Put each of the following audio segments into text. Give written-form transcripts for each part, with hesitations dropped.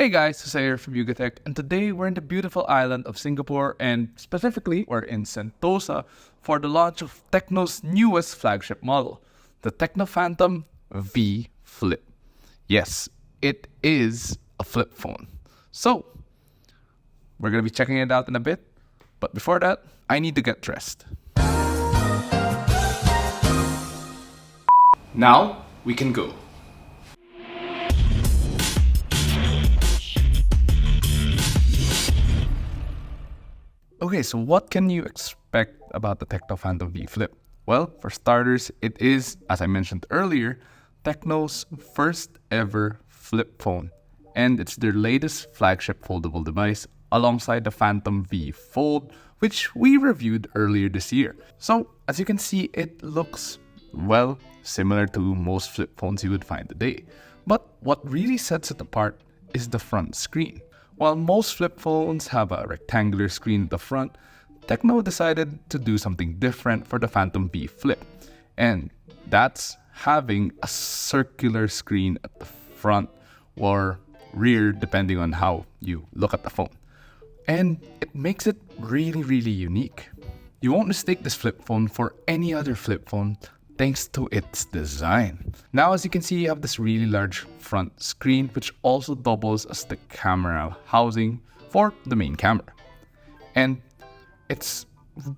Hey guys, Sayer from Yugatech, and today we're in the beautiful island of Singapore, and specifically we're in Sentosa for the launch of TECNO's newest flagship model, the TECNO Phantom V Flip. Yes, it is a flip phone. So, we're going to be checking it out in a bit, but before that, I need to get dressed. Now, we can go. Okay, so what can you expect about the TECNO Phantom V Flip? Well, for starters, it is, as I mentioned earlier, TECNO's first ever flip phone. And it's their latest flagship foldable device alongside the Phantom V Fold, which we reviewed earlier this year. So, as you can see, it looks, well, similar to most flip phones you would find today. But what really sets it apart is the front screen. While most flip phones have a rectangular screen at the front, TECNO decided to do something different for the Phantom V Flip. And that's having a circular screen at the front or rear, depending on how you look at the phone. And it makes it really, really unique. You won't mistake this flip phone for any other flip phone thanks to its design. Now, as you can see, you have this really large front screen, which also doubles as the camera housing for the main camera. And it's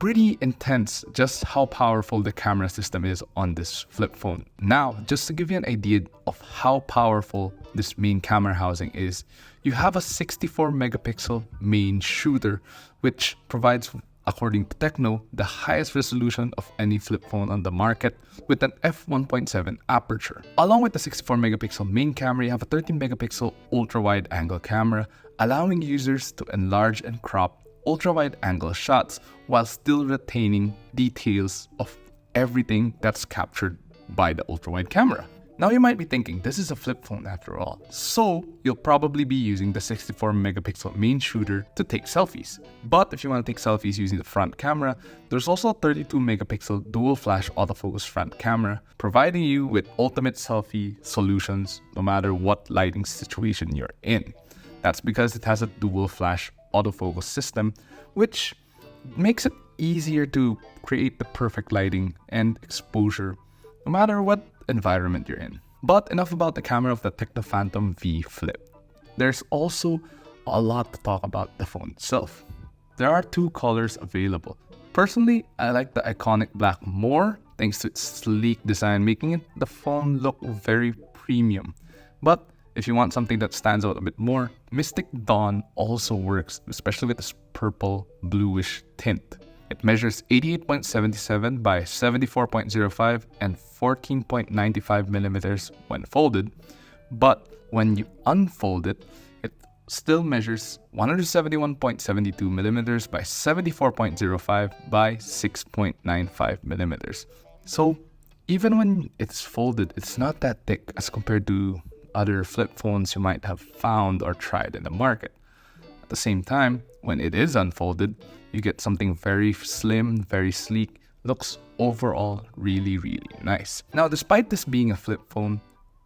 pretty intense just how powerful the camera system is on this flip phone. Now, just to give you an idea of how powerful this main camera housing is, you have a 64 megapixel main shooter, which provides, according to TECNO, the highest resolution of any flip phone on the market with an f1.7 aperture. Along with the 64 megapixel main camera, you have a 13 megapixel ultra-wide angle camera, allowing users to enlarge and crop ultra-wide angle shots while still retaining details of everything that's captured by the ultra-wide camera. Now you might be thinking, this is a flip phone after all, so you'll probably be using the 64 megapixel main shooter to take selfies. But if you want to take selfies using the front camera, there's also a 32 megapixel dual flash autofocus front camera, providing you with ultimate selfie solutions no matter what lighting situation you're in. That's because it has a dual flash autofocus system, which makes it easier to create the perfect lighting and exposure no matter what environment you're in. But enough about the camera of the TECNO Phantom V Flip. There's also a lot to talk about the phone itself. There are two colors available. Personally, I like the iconic black more thanks to its sleek design, making the phone look very premium. But if you want something that stands out a bit more, Mystic Dawn also works, especially with this purple bluish tint. It measures 88.77 by 74.05 and 14.95 millimeters when folded, but when you unfold it, it still measures 171.72 millimeters by 74.05 by 6.95 millimeters. So even when it's folded, it's not that thick as compared to other flip phones you might have found or tried in the market. At the same time, when it is unfolded, you get something very slim, very sleek, looks overall really, really nice. Now, despite this being a flip phone,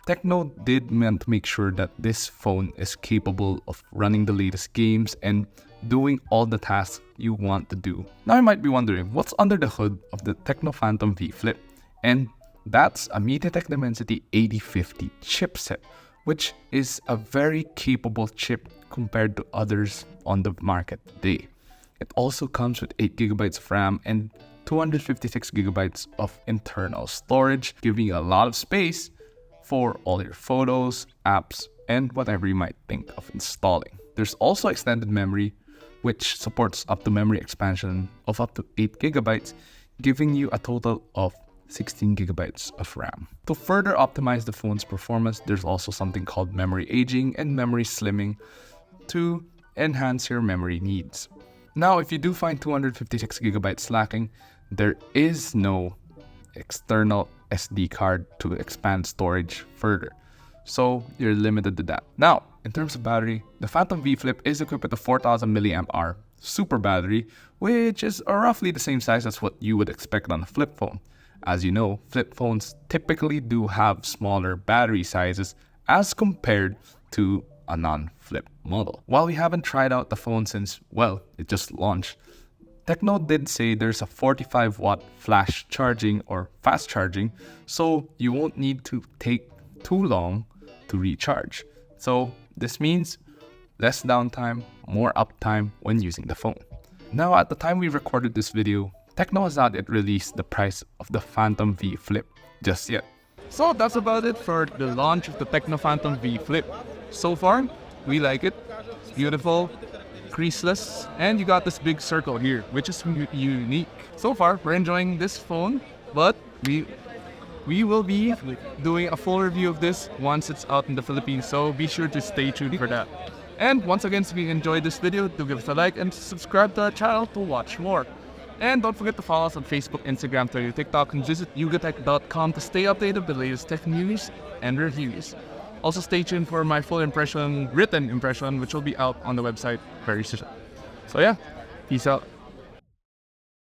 TECNO did meant to make sure that this phone is capable of running the latest games and doing all the tasks you want to do. Now, you might be wondering, what's under the hood of the TECNO Phantom V Flip? And that's a MediaTek Dimensity 8050 chipset, which is a very capable chip compared to others on the market today. It also comes with 8GB of RAM and 256GB of internal storage, giving you a lot of space for all your photos, apps, and whatever you might think of installing. There's also extended memory, which supports up to memory expansion of up to 8GB, giving you a total of 16GB of RAM. To further optimize the phone's performance, there's also something called memory aging and memory slimming to enhance your memory needs. Now, if you do find 256GB lacking, there is no external SD card to expand storage further. So you're limited to that. Now, in terms of battery, the Phantom V Flip is equipped with a 4000 mAh super battery, which is roughly the same size as what you would expect on a flip phone. As you know, flip phones typically do have smaller battery sizes as compared to a non-flip model. While we haven't tried out the phone since, well, it just launched, TECNO did say there's a 45 watt flash charging or fast charging, so you won't need to take too long to recharge. So this means less downtime, more uptime when using the phone. Now at the time we recorded this video, TECNO has not yet released the price of the Phantom V Flip just yet. So that's about it for the launch of the TECNO Phantom V Flip. So far, we like it. It's beautiful, creaseless, and you got this big circle here, which is unique. So far, we're enjoying this phone, but we will be doing a full review of this once it's out in the Philippines, so be sure to stay tuned for that. And once again, if you enjoyed this video, do give us a like and subscribe to our channel to watch more. And don't forget to follow us on Facebook, Instagram, Twitter, TikTok, and visit yugatech.com to stay updated with the latest tech news and reviews. Also stay tuned for my full impression, written impression, which will be out on the website very soon. So yeah, peace out.